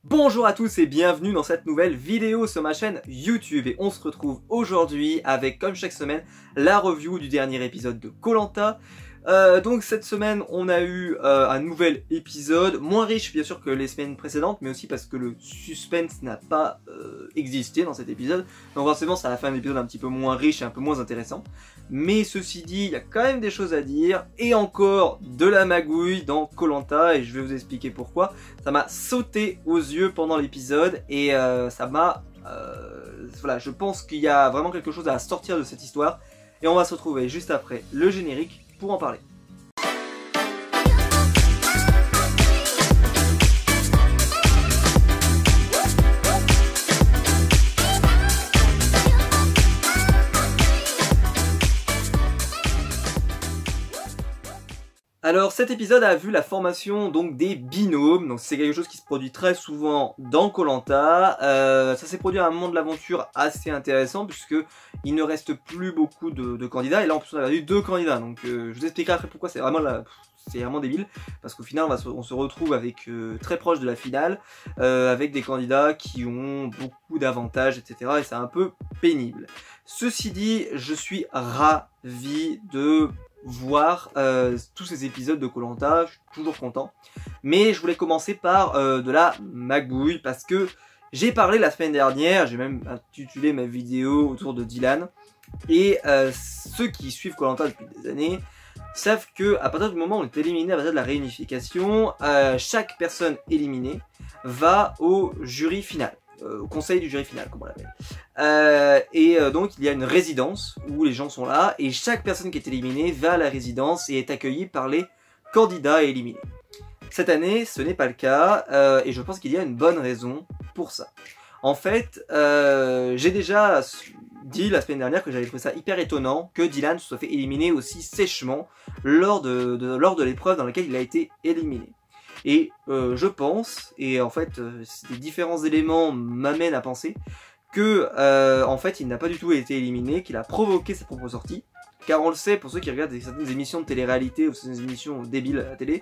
Bonjour à tous et bienvenue dans cette nouvelle vidéo sur ma chaîne YouTube. Et on se retrouve aujourd'hui avec, comme chaque semaine, la review du dernier épisode de Koh-Lanta. Donc cette semaine on a eu un nouvel épisode, moins riche bien sûr que les semaines précédentes, mais aussi parce que le suspense n'a pas existé dans cet épisode. Donc forcément ça a fait un épisode un petit peu moins riche et un peu moins intéressant. Mais ceci dit, il y a quand même des choses à dire, et encore de la magouille dans Koh-Lanta, et je vais vous expliquer pourquoi. Ça m'a sauté aux yeux pendant l'épisode, et ça m'a... voilà, je pense qu'il y a vraiment quelque chose à sortir de cette histoire, et on va se retrouver juste après le générique pour en parler. Alors cet épisode a vu la formation donc des binômes, donc c'est quelque chose qui se produit très souvent dans Koh-Lanta. Ça s'est produit à un moment de l'aventure assez intéressant puisque il ne reste plus beaucoup de candidats, et là en plus on a eu 2 candidats, donc je vous expliquerai après pourquoi c'est vraiment débile, parce qu'au final on se retrouve avec très proche de la finale, avec des candidats qui ont beaucoup d'avantages, etc. et c'est un peu pénible. Ceci dit, je suis ravi de voir tous ces épisodes de Koh-Lanta, je suis toujours content. Mais je voulais commencer par de la magouille, parce que j'ai parlé la semaine dernière, j'ai même intitulé ma vidéo autour de Dylan, et ceux qui suivent Koh-Lanta depuis des années savent que à partir du moment où on est éliminé à partir de la réunification, chaque personne éliminée va au jury final. Au conseil du jury final, comme on l'appelle. Donc il y a une résidence où les gens sont là, et chaque personne qui est éliminée va à la résidence et est accueillie par les candidats éliminés. Cette année, ce n'est pas le cas, et je pense qu'il y a une bonne raison pour ça. En fait, j'ai déjà dit la semaine dernière que j'avais trouvé ça hyper étonnant que Dylan se soit fait éliminer aussi sèchement lors de l'épreuve dans laquelle il a été éliminé. Et je pense, et en fait ces différents éléments m'amènent à penser que en fait il n'a pas du tout été éliminé, qu'il a provoqué sa propre sortie. Car on le sait, pour ceux qui regardent certaines émissions de télé-réalité ou certaines émissions débiles à la télé,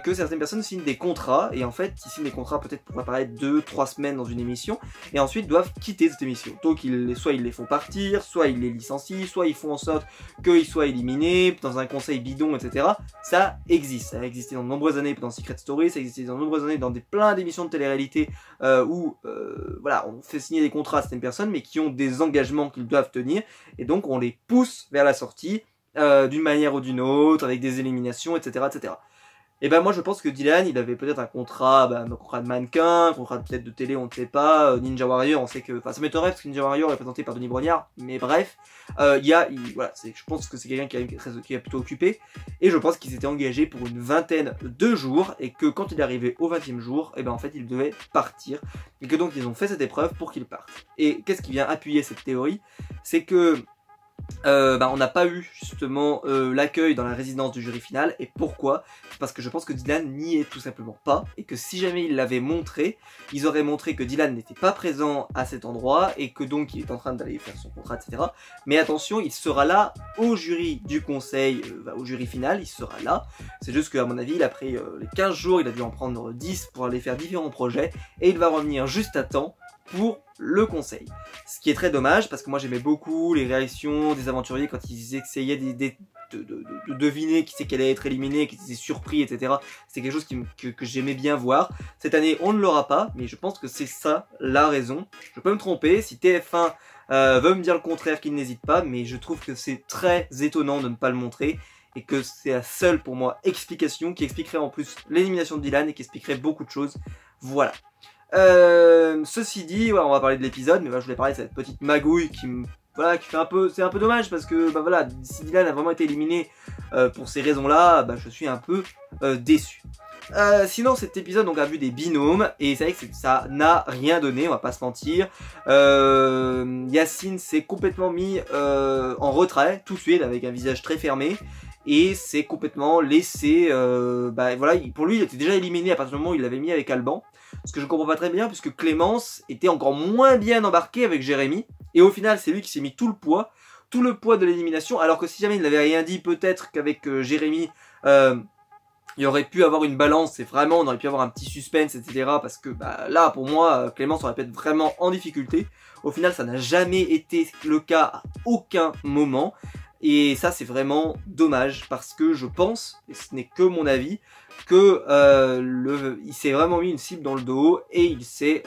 que certaines personnes signent des contrats, et en fait ils signent des contrats peut-être pour apparaître 2-3 semaines dans une émission, et ensuite doivent quitter cette émission. Donc soit ils les font partir, soit ils les licencient, soit ils font en sorte qu'ils soient éliminés dans un conseil bidon, etc. Ça existe, ça a existé dans de nombreuses années dans Secret Story, ça a existé dans de nombreuses années dans plein d'émissions de télé-réalité où voilà, on fait signer des contrats à certaines personnes mais qui ont des engagements qu'ils doivent tenir, et donc on les pousse vers la sortie d'une manière ou d'une autre, avec des éliminations, etc., etc. Et ben moi je pense que Dylan, il avait peut-être un contrat de mannequin, un contrat peut-être de télé, on ne sait pas, Ninja Warrior, on sait que, enfin ça m'étonnerait parce que Ninja Warrior est présenté par Denis Brognard, mais bref, voilà, je pense que c'est quelqu'un qui est plutôt occupé, et je pense qu'il s'était engagé pour une vingtaine de jours, et que quand il est arrivé au 20e jour, et ben en fait il devait partir, et que donc ils ont fait cette épreuve pour qu'il parte. Et qu'est-ce qui vient appuyer cette théorie? C'est que on n'a pas eu justement l'accueil dans la résidence du jury final. Et pourquoi? Parce que je pense que Dylan n'y est tout simplement pas, et que si jamais ils l'avaient montré, ils auraient montré que Dylan n'était pas présent à cet endroit, et que donc il est en train d'aller faire son contrat, etc. Mais attention, il sera là au jury du conseil, au jury final, il sera là. C'est juste qu'à mon avis, il a pris les 15 jours, il a dû en prendre 10 pour aller faire différents projets, et il va revenir juste à temps pour le conseil. Ce qui est très dommage, parce que moi j'aimais beaucoup les réactions des aventuriers quand ils essayaient de deviner qui c'est qui allait être éliminé, qui étaient surpris, etc. C'est quelque chose que j'aimais bien voir. Cette année on ne l'aura pas, mais je pense que c'est ça la raison. Je peux me tromper, si TF1 veut me dire le contraire, qu'il n'hésite pas, mais je trouve que c'est très étonnant de ne pas le montrer, et que c'est la seule pour moi explication qui expliquerait en plus l'élimination de Dylan et qui expliquerait beaucoup de choses. Voilà. Ceci dit, on va parler de l'épisode, mais je voulais parler de cette petite magouille qui fait un peu, c'est un peu dommage, parce que voilà, si Dylan a vraiment été éliminé pour ces raisons-là, je suis un peu déçu. Sinon cet épisode donc a vu des binômes, et c'est vrai que ça n'a rien donné, on va pas se mentir. Yacine s'est complètement mis en retrait tout de suite, avec un visage très fermé, et s'est complètement laissé, voilà, pour lui il était déjà éliminé à partir du moment où il l'avait mis avec Alban. Ce que je comprends pas très bien, puisque Clémence était encore moins bien embarquée avec Jérémy, et au final c'est lui qui s'est mis tout le poids de l'élimination, alors que si jamais il n'avait rien dit, peut-être qu'avec Jérémy, il y aurait pu avoir une balance, et vraiment on aurait pu avoir un petit suspense, etc. Parce que bah, là, pour moi, Clémence aurait pu être vraiment en difficulté. Au final, ça n'a jamais été le cas à aucun moment. Et ça, c'est vraiment dommage, parce que je pense, et ce n'est que mon avis, que il s'est vraiment mis une cible dans le dos, et il s'est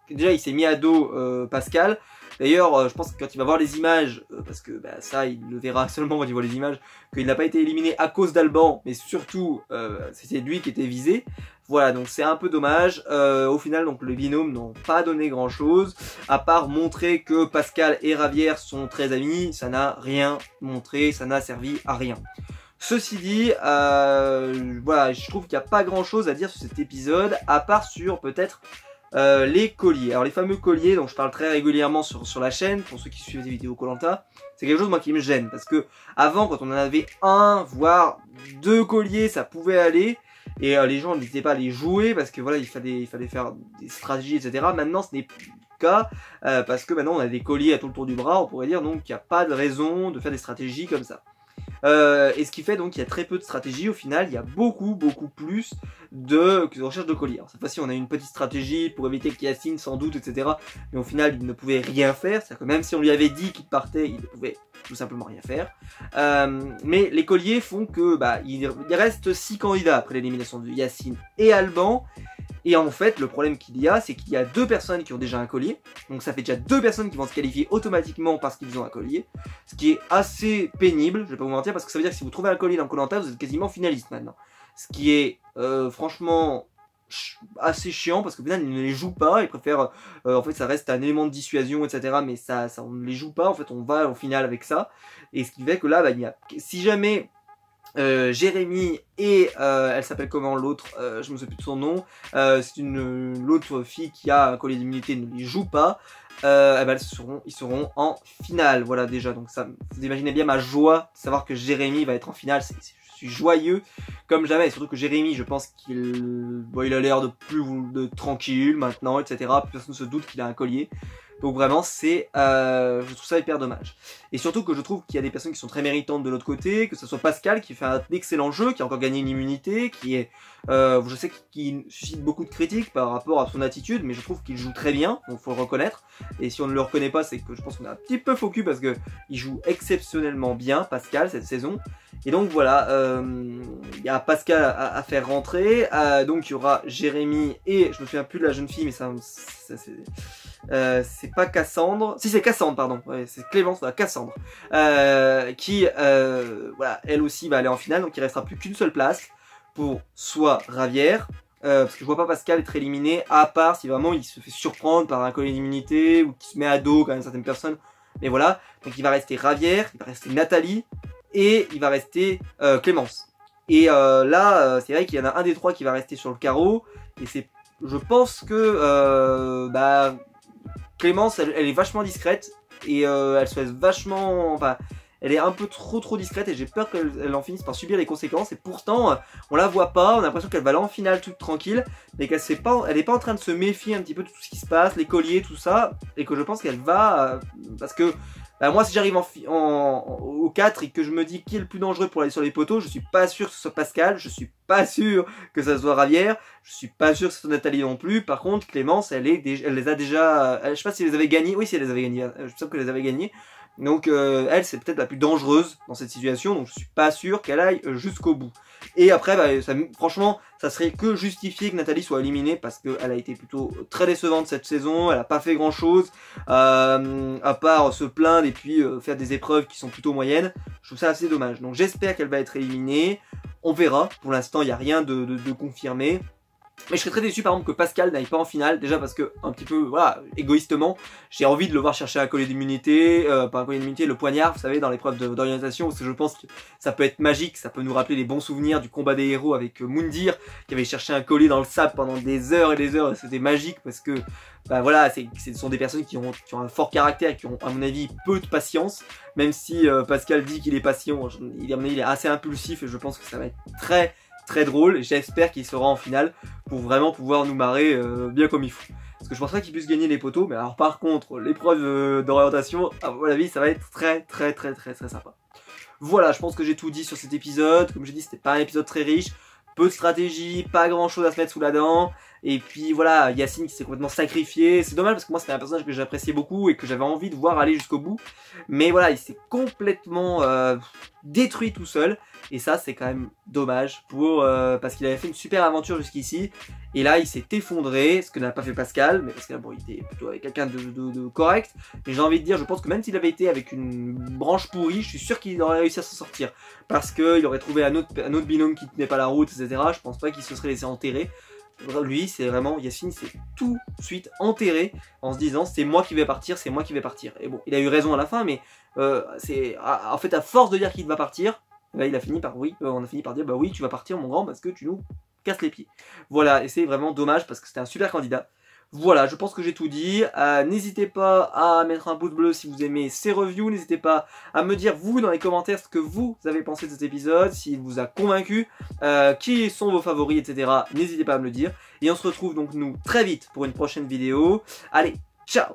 mis à dos Pascal. D'ailleurs, je pense que quand il va voir les images, parce que bah, ça, il le verra seulement quand il voit les images, qu'il n'a pas été éliminé à cause d'Alban, mais surtout, c'était lui qui était visé. Voilà, donc c'est un peu dommage. Au final, donc le binôme n'ont pas donné grand-chose, à part montrer que Pascal et Ravière sont très amis. Ça n'a rien montré, ça n'a servi à rien. Ceci dit, voilà, je trouve qu'il n'y a pas grand-chose à dire sur cet épisode, à part sur peut-être les colliers. Alors les fameux colliers dont je parle très régulièrement sur la chaîne, pour ceux qui suivent des vidéos Koh-Lanta, c'est quelque chose moi qui me gêne, parce que avant, quand on en avait un, voire deux colliers, ça pouvait aller, et les gens n'hésitaient pas à les jouer, parce que voilà, il fallait faire des stratégies, etc. Maintenant, ce n'est plus le cas, parce que maintenant on a des colliers à tout le tour du bras, on pourrait dire, donc il n'y a pas de raison de faire des stratégies comme ça. Et ce qui fait donc qu'il y a très peu de stratégie. Au final, il y a beaucoup plus de recherche de colliers. Alors, cette fois-ci, on a une petite stratégie pour éviter qu'Yacine, sans doute, etc. Mais au final, il ne pouvait rien faire. C'est-à-dire que même si on lui avait dit qu'il partait, il ne pouvait tout simplement rien faire. Mais les colliers font que bah, il reste 6 candidats après l'élimination de Yacine et Alban. Et en fait, le problème qu'il y a, c'est qu'il y a 2 personnes qui ont déjà un collier. Donc ça fait déjà 2 personnes qui vont se qualifier automatiquement parce qu'ils ont un collier. Ce qui est assez pénible, je vais pas vous mentir, parce que ça veut dire que si vous trouvez un collier dans Koh-Lanta, vous êtes quasiment finaliste maintenant. Ce qui est franchement assez chiant, parce que final, ils ne les jouent pas, ils préfèrent, en fait ça reste un élément de dissuasion, etc. Mais ça on ne les joue pas, en fait on va au final avec ça. Et ce qui fait que là, bah, si jamais... Jérémy et elle s'appelle comment l'autre, je me souviens plus de son nom, c'est l'autre fille qui a un collier d'immunité, ne les joue pas, eh ben ils seront en finale, voilà déjà. Donc ça, vous imaginez bien ma joie de savoir que Jérémy va être en finale. Je suis joyeux comme jamais, et surtout que Jérémy, je pense qu'il il a l'air de tranquille maintenant, etc. Personne ne se doute qu'il a un collier. Donc vraiment, je trouve ça hyper dommage. Et surtout que je trouve qu'il y a des personnes qui sont très méritantes de l'autre côté, que ce soit Pascal qui fait un excellent jeu, qui a encore gagné une immunité, qui est, je sais qu'il suscite beaucoup de critiques par rapport à son attitude, mais je trouve qu'il joue très bien, donc faut le reconnaître. Et si on ne le reconnaît pas, c'est que je pense qu'on est un petit peu faux cul, parce que il joue exceptionnellement bien, Pascal, cette saison. Et donc voilà, il y a Pascal à faire rentrer, donc il y aura Jérémy et, je me souviens plus de la jeune fille, mais c'est pas Cassandre, si c'est Cassandre pardon, ouais, c'est Clémence, voilà, Cassandre, qui voilà, elle aussi va aller en finale, donc il restera plus qu'une seule place pour soit Ravière, parce que je vois pas Pascal être éliminé, à part si vraiment il se fait surprendre par un collier d'immunité, ou qu'il se met à dos quand même certaines personnes, mais voilà, donc il va rester Ravière, il va rester Nathalie, et il va rester Clémence. Et là, c'est vrai qu'il y en a un des trois qui va rester sur le carreau, et je pense que bah, Clémence, elle est vachement discrète, et elle se laisse vachement... Enfin, elle est un peu trop discrète, et j'ai peur qu'elle en finisse par subir les conséquences, et pourtant, on la voit pas, on a l'impression qu'elle va aller en finale toute tranquille, mais qu'elle est pas en train de se méfier un petit peu de tout ce qui se passe, les colliers, tout ça, et que je pense qu'elle va... parce que... Bah moi, si j'arrive au 4 et que je me dis qui est le plus dangereux pour aller sur les poteaux, je suis pas sûr que ce soit Pascal, je suis pas sûr que ça soit Ravière, je suis pas sûr que ce soit Nathalie non plus. Par contre, Clémence, elle les a déjà... je sais pas si elle les avait gagnés, oui si elle les avait gagnés, je sais qu'elle les avait gagnés. Donc elle, c'est peut-être la plus dangereuse dans cette situation, donc je suis pas sûr qu'elle aille jusqu'au bout. Et après, bah, franchement, ça serait que justifié que Nathalie soit éliminée, parce qu'elle a été plutôt très décevante cette saison, elle a pas fait grand chose, à part se plaindre et puis faire des épreuves qui sont plutôt moyennes. Je trouve ça assez dommage, donc j'espère qu'elle va être éliminée, on verra, pour l'instant il n'y a rien de confirmé. Mais je serais très déçu par exemple que Pascal n'aille pas en finale, déjà parce que, un petit peu, voilà, égoïstement, j'ai envie de le voir chercher un collier d'immunité, pas un collier d'immunité, le poignard, vous savez, dans l'épreuve d'orientation, parce que je pense que ça peut être magique, ça peut nous rappeler les bons souvenirs du combat des héros avec Moundir, qui avait cherché un collier dans le sable pendant des heures et des heures, et c'était magique parce que, bah voilà, ce sont des personnes qui ont un fort caractère et qui ont, à mon avis, peu de patience, même si Pascal dit qu'il est patient, il est assez impulsif, et je pense que ça va être très drôle, et j'espère qu'il sera en finale pour vraiment pouvoir nous marrer bien comme il faut. Parce que je pense pas qu'il puisse gagner les poteaux, mais alors par contre, l'épreuve d'orientation, à mon avis, ça va être très sympa. Voilà, je pense que j'ai tout dit sur cet épisode. Comme j'ai dit, c'était pas un épisode très riche. peu de stratégie, pas grand chose à se mettre sous la dent. Et puis voilà, Yacine qui s'est complètement sacrifié. C'est dommage parce que moi c'était un personnage que j'appréciais beaucoup et que j'avais envie de voir aller jusqu'au bout. Mais voilà, il s'est complètement détruit tout seul. Et ça c'est quand même dommage parce qu'il avait fait une super aventure jusqu'ici. Et là il s'est effondré, ce que n'a pas fait Pascal. Mais Pascal bon, il était plutôt avec quelqu'un de correct. Mais j'ai envie de dire, je pense que même s'il avait été avec une branche pourrie, je suis sûr qu'il aurait réussi à s'en sortir. Parce qu'il aurait trouvé un autre binôme qui tenait pas la route, etc. Je pense pas qu'il se serait laissé enterrer. Lui, c'est vraiment, Yacine s'est tout de suite enterré en se disant c'est moi qui vais partir, c'est moi qui vais partir. Et bon, il a eu raison à la fin, mais en fait, à force de dire qu'il va partir, là, il a fini par on a fini par dire bah oui, tu vas partir, mon grand, parce que tu nous casses les pieds. Voilà, et c'est vraiment dommage parce que c'était un super candidat. Voilà, je pense que j'ai tout dit. N'hésitez pas à mettre un pouce bleu si vous aimez ces reviews. N'hésitez pas à me dire, vous, dans les commentaires, ce que vous avez pensé de cet épisode, s'il vous a convaincu, qui sont vos favoris, etc. N'hésitez pas à me le dire. Et on se retrouve donc, nous, très vite pour une prochaine vidéo. Allez, ciao!